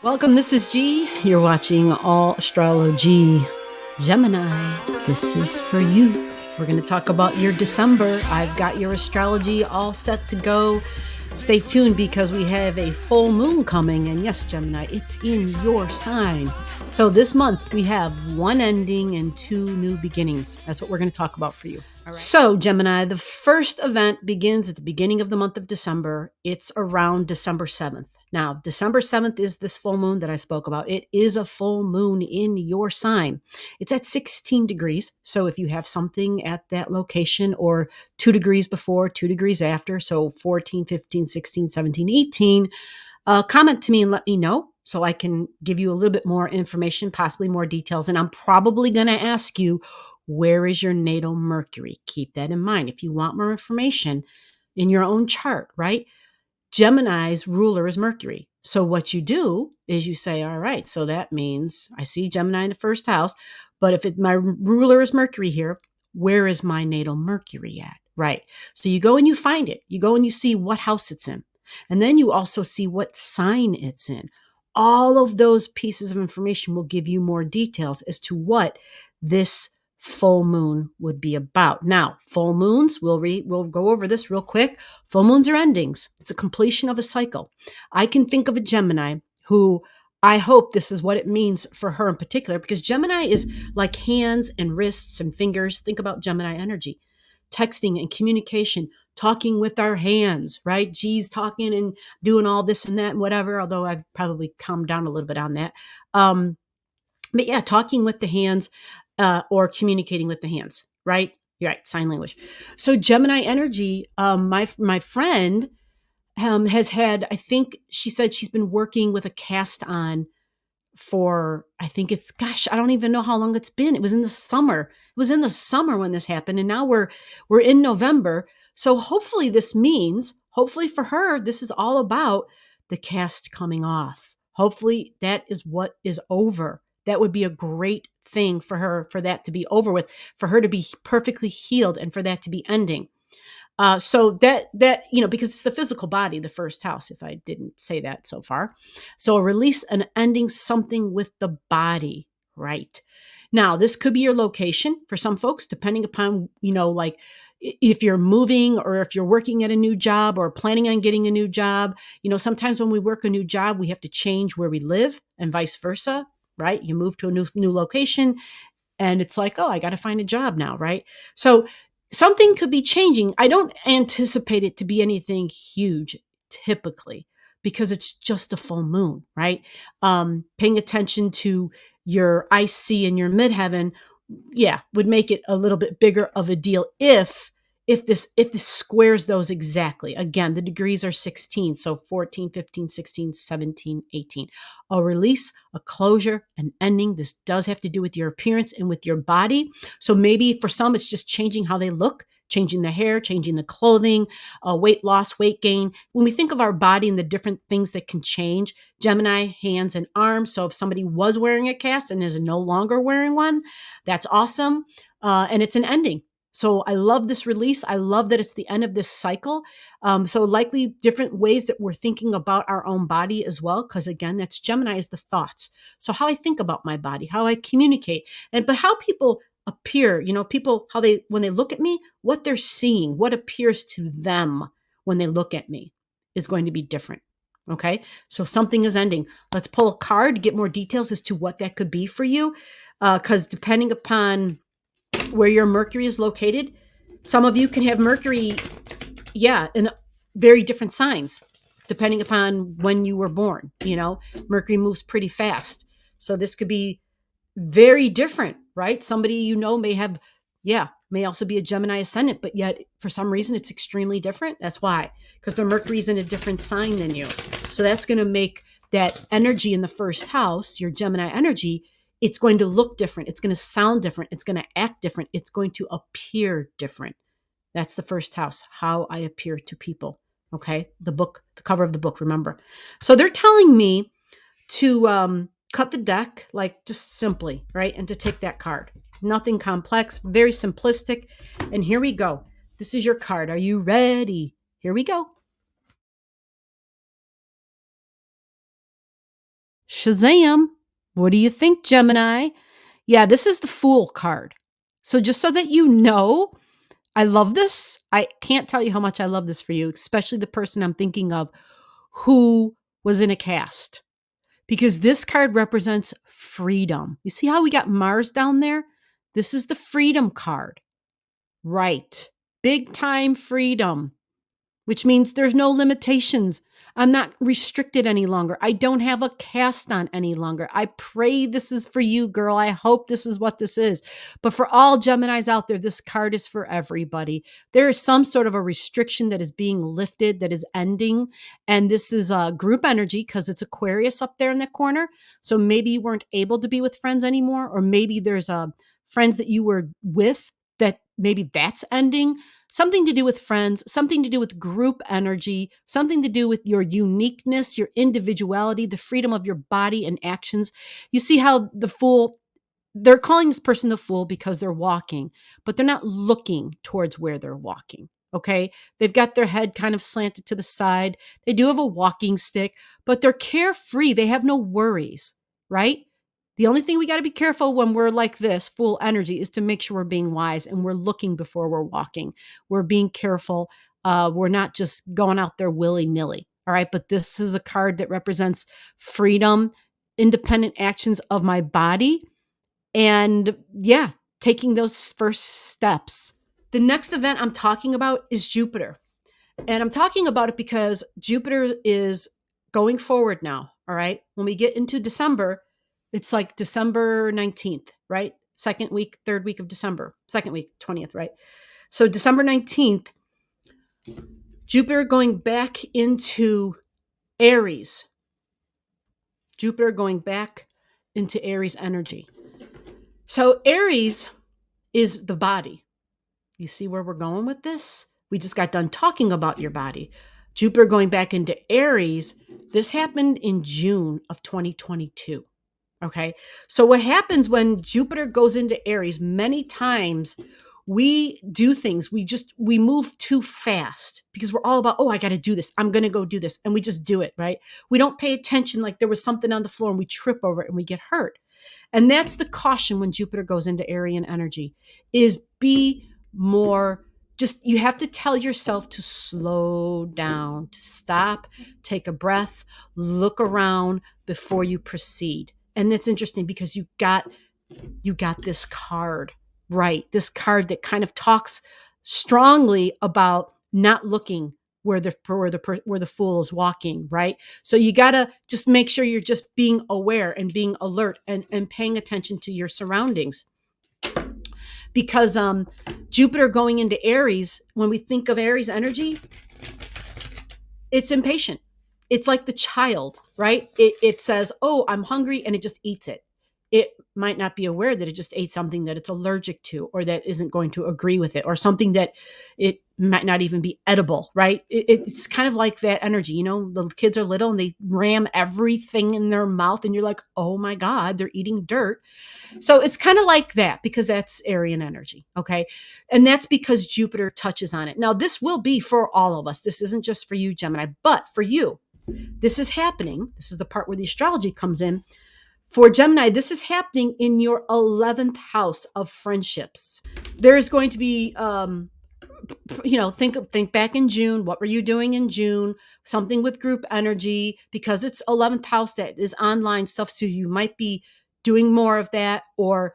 Welcome, this is G. You're watching Allastrology. Gemini, this is for you. We're going to talk about your December. I've got your astrology all set to go. Stay tuned because we have a full moon coming. And yes, Gemini, it's in your sign. So this month we have one ending and two new beginnings. That's what we're going to talk about for you. All right. So Gemini, the first event begins at the beginning of the month of December. It's around December 7th. Now, December 7th is this full moon that I spoke about. It is a full moon in your sign. It's at 16 degrees. So if you have something at that location or 2 degrees before, 2 degrees after, so 14, 15, 16, 17, 18, comment to me and let me know so I can give you a little bit more information, possibly more details. And I'm probably going to ask you, where is your natal Mercury? Keep that in mind. If you want more information in your own chart, right? Gemini's ruler is Mercury. So what you do is you say, all right, so that means I see Gemini in the first house, but if my ruler is Mercury here, where is my natal Mercury at? Right. So you go and you find it. You go and you see what house it's in. And then you also see what sign it's in. All of those pieces of information will give you more details as to what this full moon would be about. Now, full moons, we'll go over this real quick. Full moons are endings. It's a completion of a cycle. I can think of a Gemini who I hope this is what it means for her in particular, because Gemini is like hands and wrists and fingers. Think about Gemini energy, texting and communication, talking with our hands, right? G's talking and doing all this and that and whatever, although I've probably calmed down a little bit on that. But yeah, talking with the hands, or communicating with the hands, right? You're right, sign language. So Gemini energy, my friend has had, I think she said she's been working with a cast on for, I think it's, gosh, I don't even know how long it's been. It was in the summer. It was in the summer when this happened, and now we're in November. So hopefully this means, hopefully for her, this is all about the cast coming off. Hopefully that is what is over. That would be a great thing for her, for that to be over with, for her to be perfectly healed, and for that to be ending. So that, because it's the physical body, the first house, if I didn't say that so far. So a release and ending something with the body, right? Now, this could be your location for some folks, depending upon, like if you're moving or if you're working at a new job or planning on getting a new job. Sometimes when we work a new job, we have to change where we live and vice versa, right? You move to a new location and it's like, oh, I got to find a job now, right? So something could be changing. I don't anticipate it to be anything huge typically because it's just a full moon, right? Paying attention to your IC and your midheaven, would make it a little bit bigger of a deal if this squares those exactly. Again, the degrees are 16, so 14, 15, 16, 17, 18. A release, a closure, an ending. This does have to do with your appearance and with your body. So maybe for some, it's just changing how they look, changing the hair, changing the clothing, weight loss, weight gain. When we think of our body and the different things that can change, Gemini, hands and arms. So if somebody was wearing a cast and is no longer wearing one, that's awesome. And it's an ending. So I love this release. I love that it's the end of this cycle. So likely different ways that we're thinking about our own body as well. Because again, that's Gemini is the thoughts. So how I think about my body, how I communicate, but how people appear, people, when they look at me, what they're seeing, what appears to them when they look at me is going to be different. Okay. So something is ending. Let's pull a card to get more details as to what that could be for you. Because depending upon where your Mercury is located, some of you can have Mercury, in very different signs, depending upon when you were born. Mercury moves pretty fast. So this could be very different, right? Somebody may also be a Gemini ascendant, but yet for some reason it's extremely different. That's why, because the Mercury's in a different sign than you. So that's going to make that energy in the first house, your Gemini energy, it's going to look different. It's going to sound different. It's going to act different. It's going to appear different. That's the first house, how I appear to people. Okay. The cover of the book, remember. So they're telling me to cut the deck, like just simply, right? And to take that card. Nothing complex, very simplistic. And here we go. This is your card. Are you ready? Here we go. Shazam! What do you think, Gemini? Yeah, this is the Fool card. So just so that you know, I love this. I can't tell you how much I love this for you, especially the person I'm thinking of who was in a cast, because this card represents freedom. You see how we got Mars down there? This is the freedom card. Right. Big time freedom, which means there's no limitations. I'm not restricted any longer. I don't have a cast on any longer. I pray this is for you, girl. I hope this is what this is. But for all Geminis out there, this card is for everybody. There is some sort of a restriction that is being lifted, that is ending. And this is a group energy because it's Aquarius up there in the corner. So maybe you weren't able to be with friends anymore, or maybe there's friends that you were with that maybe that's ending. Something to do with friends, something to do with group energy, something to do with your uniqueness, your individuality, the freedom of your body and actions. You see how the Fool, they're calling this person the Fool because they're walking, but they're not looking towards where they're walking. Okay. They've got their head kind of slanted to the side. They do have a walking stick, but they're carefree. They have no worries, right? The only thing we got to be careful when we're like this, Fool energy, is to make sure we're being wise and we're looking before we're walking. We're being careful. We're not just going out there willy nilly. All right. But this is a card that represents freedom, independent actions of my body, and yeah, taking those first steps. The next event I'm talking about is Jupiter. And I'm talking about it because Jupiter is going forward now. All right. When we get into December, it's like December 19th, right? Second week, third week of December, second week, 20th, right? So December 19th, Jupiter going back into Aries. Jupiter going back into Aries energy. So Aries is the body. You see where we're going with this? We just got done talking about your body. Jupiter going back into Aries. This happened in June of 2022. Okay. So what happens when Jupiter goes into Aries, many times we do things, we move too fast because we're all about, oh, I got to do this. I'm going to go do this. And we just do it, right? We don't pay attention, like there was something on the floor and we trip over it and we get hurt. And that's the caution when Jupiter goes into Aryan energy, is be more, just, you have to tell yourself to slow down, to stop, take a breath, look around before you proceed. And that's interesting because you got this card, right? This card that kind of talks strongly about not looking where the Fool is walking, right? So you got to just make sure you're just being aware and being alert and paying attention to your surroundings. Because Jupiter going into Aries, when we think of Aries energy, it's impatient. It's like the child, right? It says, oh, I'm hungry, and it just eats it. It might not be aware that it just ate something that it's allergic to, or that isn't going to agree with it, or something that it might not even be edible, right? It's kind of like that energy. You know, the kids are little and they ram everything in their mouth, and you're like, oh my God, they're eating dirt. So it's kind of like that because that's Aryan energy. Okay. And that's because Jupiter touches on it. Now, this will be for all of us. This isn't just for you, Gemini, but for you, this is happening. This is the part where the astrology comes in. For Gemini, this is happening in your 11th house of friendships. There is going to be, think back in June. What were you doing in June? Something with group energy, because it's 11th house that is online stuff. So you might be doing more of that, or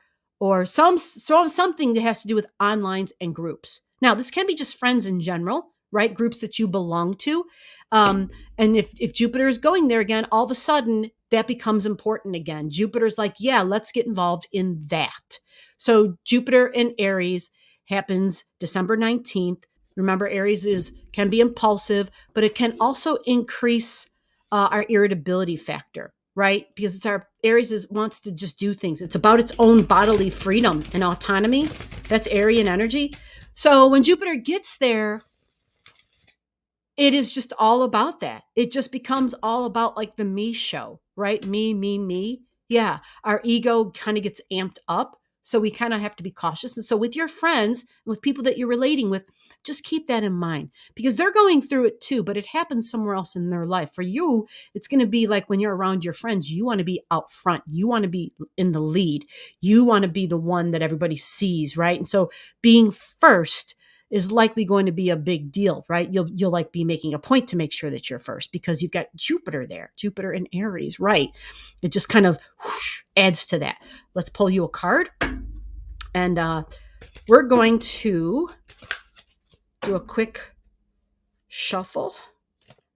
something that has to do with onlines and groups. Now, this can be just friends in general, right? Groups that you belong to. And if Jupiter is going there again, all of a sudden that becomes important again. Jupiter's like, yeah, let's get involved in that. So Jupiter in Aries happens December 19th. Remember, Aries can be impulsive, but it can also increase our irritability factor, right? Because it's our Aries wants to just do things. It's about its own bodily freedom and autonomy. That's Aryan energy. So when Jupiter gets there, it is just all about that. It just becomes all about like the me show, right? Me, me, me. Yeah. Our ego kind of gets amped up. So we kind of have to be cautious. And so with your friends, with people that you're relating with, just keep that in mind because they're going through it too, but it happens somewhere else in their life. For you, it's going to be like when you're around your friends, you want to be out front. You want to be in the lead. You want to be the one that everybody sees, right? And so being first is likely going to be a big deal, right? You'll like be making a point to make sure that you're first because you've got Jupiter there, Jupiter in Aries, right? It just kind of whoosh, adds to that. Let's pull you a card. And we're going to do a quick shuffle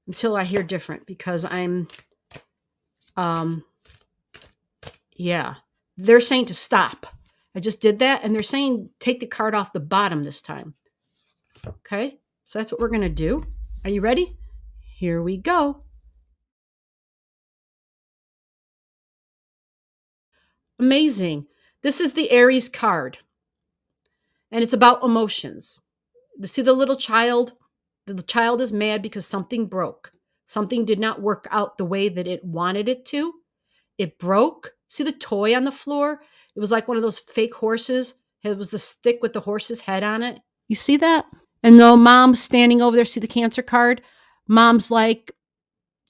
until I hear different because they're saying to stop. I just did that and they're saying take the card off the bottom this time. Okay, so that's what we're going to do. Are you ready? Here we go. Amazing. This is the Aries card, and it's about emotions. See the little child? The child is mad because something broke. Something did not work out the way that it wanted it to. It broke. See the toy on the floor? It was like one of those fake horses. It was the stick with the horse's head on it. You see that? And though mom's standing over there, see the Cancer card? Mom's like,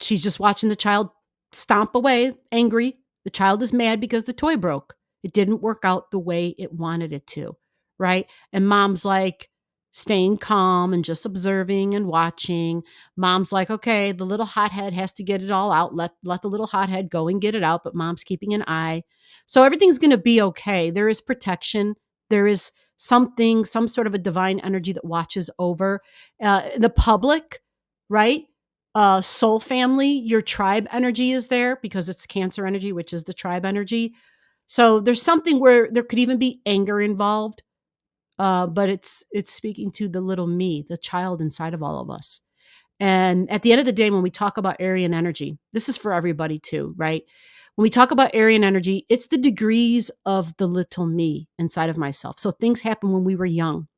she's just watching the child stomp away, angry. The child is mad because the toy broke. It didn't work out the way it wanted it to, right? And mom's like staying calm and just observing and watching. Mom's like, okay, the little hothead has to get it all out. Let the little hothead go and get it out, but mom's keeping an eye. So everything's going to be okay. There is protection. There is something, some sort of a divine energy that watches over the public, right? Soul family, your tribe energy is there because it's Cancer energy, which is the tribe energy. So there's something where there could even be anger involved, but it's speaking to the little me, the child inside of all of us. And at the end of the day, when we talk about Aryan energy, this is for everybody too, right? When we talk about Aryan energy, it's the degrees of the little me inside of myself. So things happen when we were young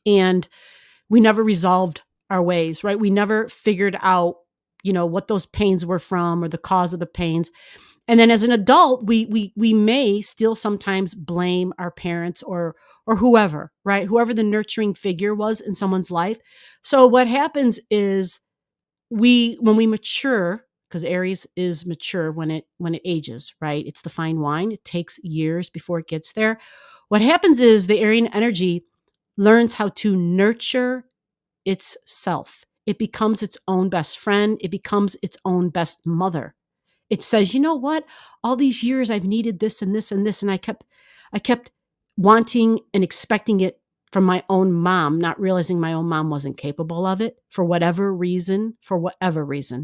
and we never resolved our ways, right? We never figured out, what those pains were from or the cause of the pains. And then as an adult, we may still sometimes blame our parents or whoever, right? Whoever the nurturing figure was in someone's life. So what happens is when we mature, because Aries is mature when it ages, right? It's the fine wine. It takes years before it gets there. What happens is the Aryan energy learns how to nurture itself. It becomes its own best friend. It becomes its own best mother. It says, you know what? All these years I've needed this and this and this. And I kept wanting and expecting it from my own mom, not realizing my own mom wasn't capable of it for whatever reason,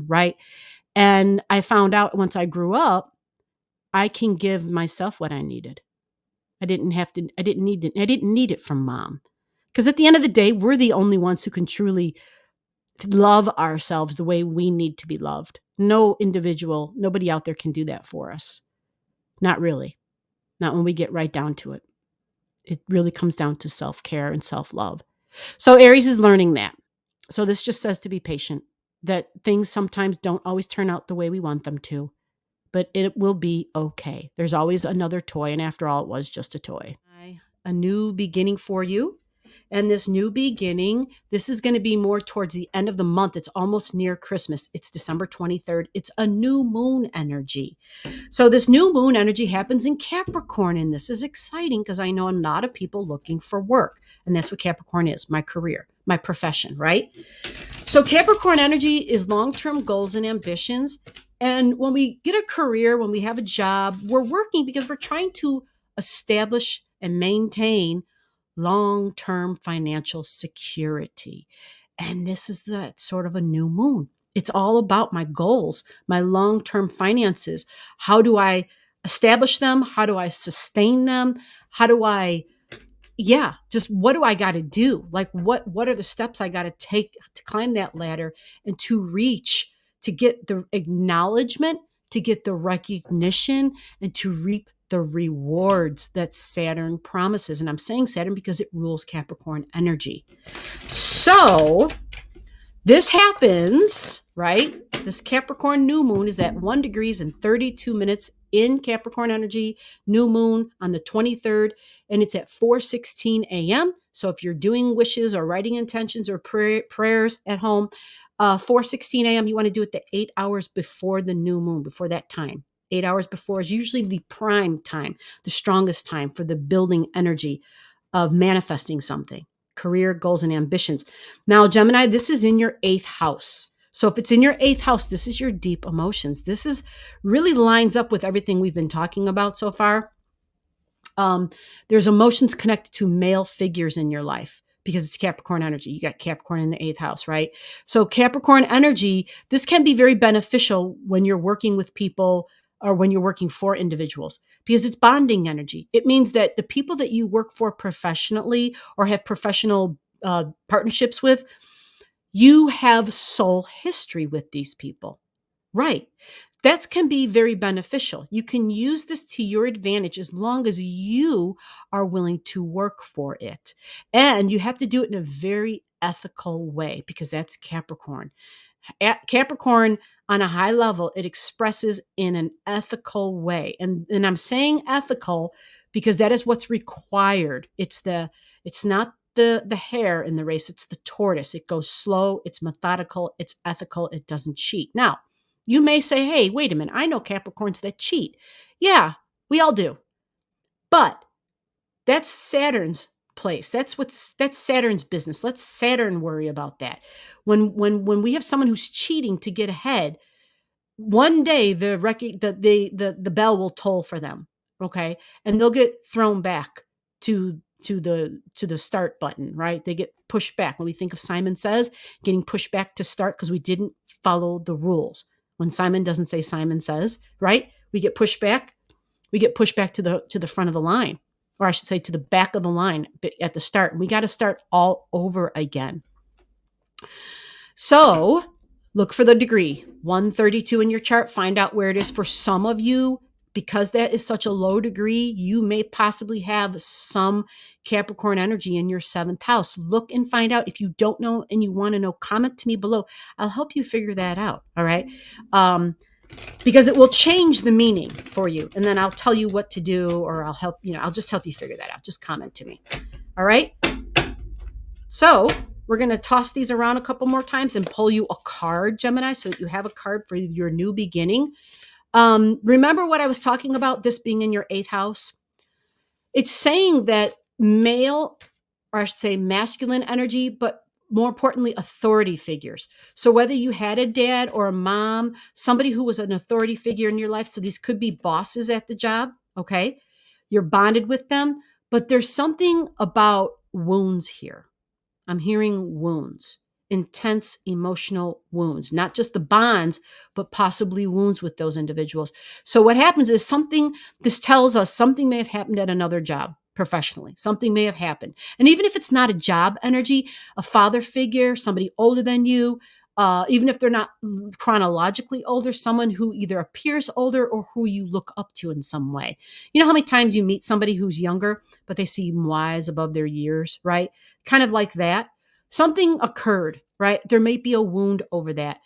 right? And I found out once I grew up, I can give myself what I needed. I didn't need it from mom. Because at the end of the day, we're the only ones who can truly love ourselves the way we need to be loved. No individual, nobody out there can do that for us. Not really. Not when we get right down to it. It really comes down to self-care and self-love. So Aries is learning that. So this just says to be patient, that things sometimes don't always turn out the way we want them to, but it will be okay. There's always another toy, and after all, it was just a toy. A new beginning for you. And this new beginning, this is going to be more towards the end of the month. It's almost near Christmas. It's December 23rd. It's a new moon energy. So this new moon energy happens in Capricorn. And this is exciting because I know a lot of people looking for work. And that's what Capricorn is, my career, my profession, right? So Capricorn energy is long-term goals and ambitions. And when we get a career, when we have a job, we're working because we're trying to establish and maintain long-term financial security. And this is that sort of a new moon. It's all about my goals, my long-term finances. How do I establish them? How do I sustain them? How do I, just what do I got to do? Like what are the steps I got to take to climb that ladder and to reach, to get the acknowledgement, to get the recognition, and to reap the rewards that Saturn promises. And I'm saying Saturn because it rules Capricorn energy. So this happens, right? This Capricorn new moon is at 1 degrees and 32 minutes in Capricorn energy, new moon on the 23rd, and it's at 4:16 a.m. So if you're doing wishes or writing intentions or prayers at home, 4:16 a.m., you want to do it the 8 hours before the new moon, before that time. 8 hours before is usually the prime time, the strongest time for the building energy of manifesting something, career, goals, and ambitions. Now, Gemini, this is in your 8th house. So if it's in your 8th house, this is your deep emotions. This is really lines up with everything we've been talking about so far. There's emotions connected to male figures in your life because it's Capricorn energy. You got Capricorn in the 8th house, right? So Capricorn energy, this can be very beneficial when you're working with people or when you're working for individuals because it's bonding energy. It means that the people that you work for professionally or have professional partnerships with, you have soul history with these people. Right. That can be very beneficial. You can use this to your advantage as long as you are willing to work for it. And you have to do it in a very ethical way because that's Capricorn. Capricorn, on a high level, it expresses in an ethical way. And I'm saying ethical because that is what's required. It's not the hare in the race, it's the tortoise. It goes slow, it's methodical, it's ethical, it doesn't cheat. Now, you may say, hey, wait a minute, I know Capricorns that cheat. Yeah, we all do. But that's Saturn's place. That's Saturn's business. Let Saturn worry about that. When we have someone who's cheating to get ahead, one day the bell will toll for them, okay? And they'll get thrown back to the start button, right? They get pushed back. When we think of Simon Says, getting pushed back to start because we didn't follow the rules. When Simon doesn't say Simon Says, right? We get pushed back. We get pushed back to the front of the line, or I should say to the back of the line at the start. We got to start all over again. So look for the degree 132 in your chart. Find out where it is for some of you. Because that is such a low degree, you may possibly have some Capricorn energy in your 7th house. Look and find out. If you don't know and you want to know, comment to me below. I'll help you figure that out. All right. Because it will change the meaning for you. And then I'll tell you what to do, or I'll just help you figure that out. Just comment to me. All right. So we're going to toss these around a couple more times and pull you a card, Gemini, so that you have a card for your new beginning. Remember what I was talking about, this being in your 8th house? It's saying that male, or I should say masculine energy, but more importantly, authority figures. So whether you had a dad or a mom, somebody who was an authority figure in your life, so these could be bosses at the job, okay? You're bonded with them, but there's something about wounds here. I'm hearing wounds. Intense emotional wounds, not just the bonds, but possibly wounds with those individuals. So what happens is this tells us something may have happened at another job professionally. Something may have happened. And even if it's not a job energy, a father figure, somebody older than you, even if they're not chronologically older, someone who either appears older or who you look up to in some way. You know how many times you meet somebody who's younger, but they seem wise above their years, right? Kind of like that. Something occurred, right? There may be a wound over that.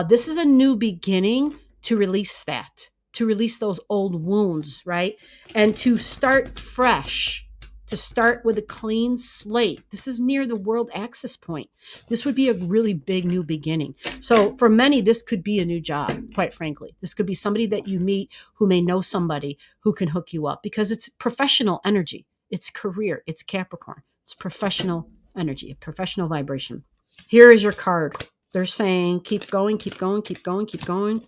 This is a new beginning to release that, to release those old wounds, right? And to start fresh, to start with a clean slate. This is near the world axis point. This would be a really big new beginning. So for many, this could be a new job, quite frankly. This could be somebody that you meet who may know somebody who can hook you up because it's professional energy. It's career. It's Capricorn. It's professional energy, a professional vibration. Here is your card. They're saying, keep going, keep going, keep going, keep going,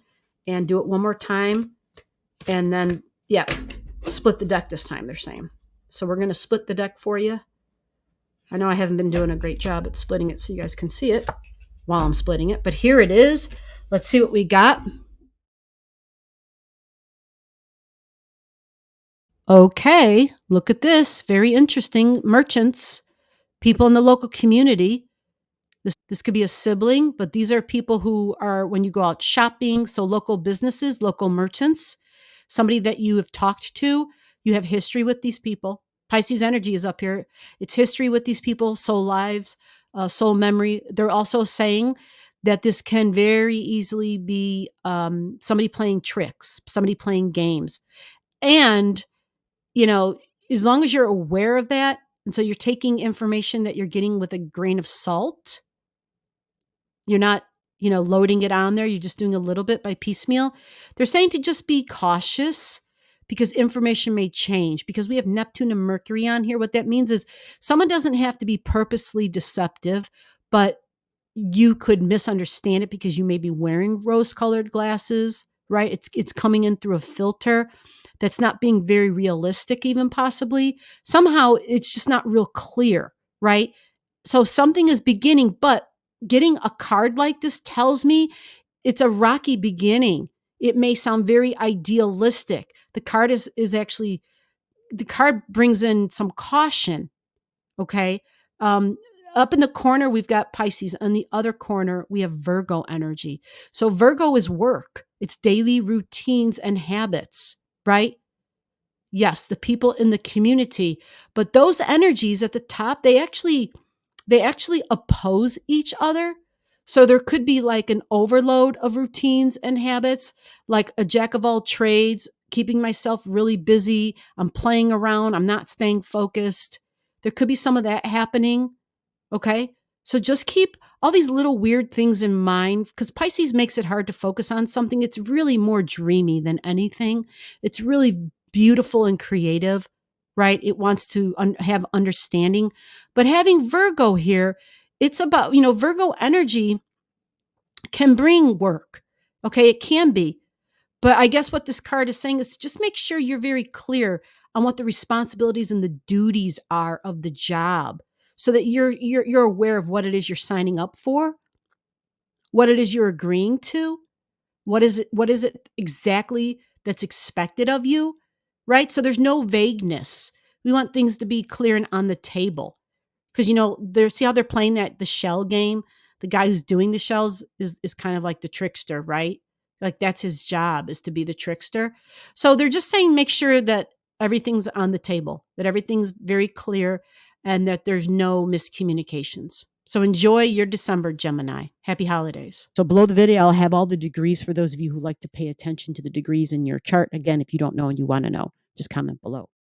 and do it one more time. And then, split the deck this time, they're saying. So we're going to split the deck for you. I know I haven't been doing a great job at splitting it so you guys can see it while I'm splitting it, but here it is. Let's see what we got. Okay, look at this. Very interesting. Merchants, people in the local community. This could be a sibling, but these are people who are, when you go out shopping, so local businesses, local merchants, somebody that you have talked to, you have history with these people. Pisces energy is up here. It's history with these people, soul lives, soul memory. They're also saying that this can very easily be somebody playing tricks, somebody playing games. And, you know, as long as you're aware of that, and so you're taking information that you're getting with a grain of salt, you're not, loading it on there. You're just doing a little bit by piecemeal. They're saying to just be cautious because information may change because we have Neptune and Mercury on here. What that means is someone doesn't have to be purposely deceptive, but you could misunderstand it because you may be wearing rose-colored glasses, right? It's coming in through a filter that's not being very realistic, even possibly. Somehow it's just not real clear, right? So something is beginning, but getting a card like this tells me it's a rocky beginning. It may sound very idealistic. The card is actually, the card brings in some caution. Okay. Um, Up in the corner, we've got Pisces. On the other corner, we have Virgo energy. So Virgo is work. It's daily routines and habits, right? Yes, the people in the community. But those energies at the top, they actually oppose each other. So there could be like an overload of routines and habits, like a jack of all trades, keeping myself really busy. I'm playing around. I'm not staying focused. There could be some of that happening. Okay. So just keep all these little weird things in mind because Pisces makes it hard to focus on something. It's really more dreamy than anything. It's really beautiful and creative, right? It wants to have understanding. But having Virgo here, it's about, Virgo energy can bring work. Okay. It can be. But I guess what this card is saying is to just make sure you're very clear on what the responsibilities and the duties are of the job so that you're aware of what it is you're signing up for, what it is you're agreeing to, what is it exactly that's expected of you, right? So there's no vagueness. We want things to be clear and on the table. Because see how they're playing the shell game? The guy who's doing the shells is kind of like the trickster, right? Like that's his job, is to be the trickster. So they're just saying make sure that everything's on the table, that everything's very clear, and that there's no miscommunications. So enjoy your December, Gemini. Happy holidays. So below the video, I'll have all the degrees for those of you who like to pay attention to the degrees in your chart. Again, if you don't know and you want to know, just comment below.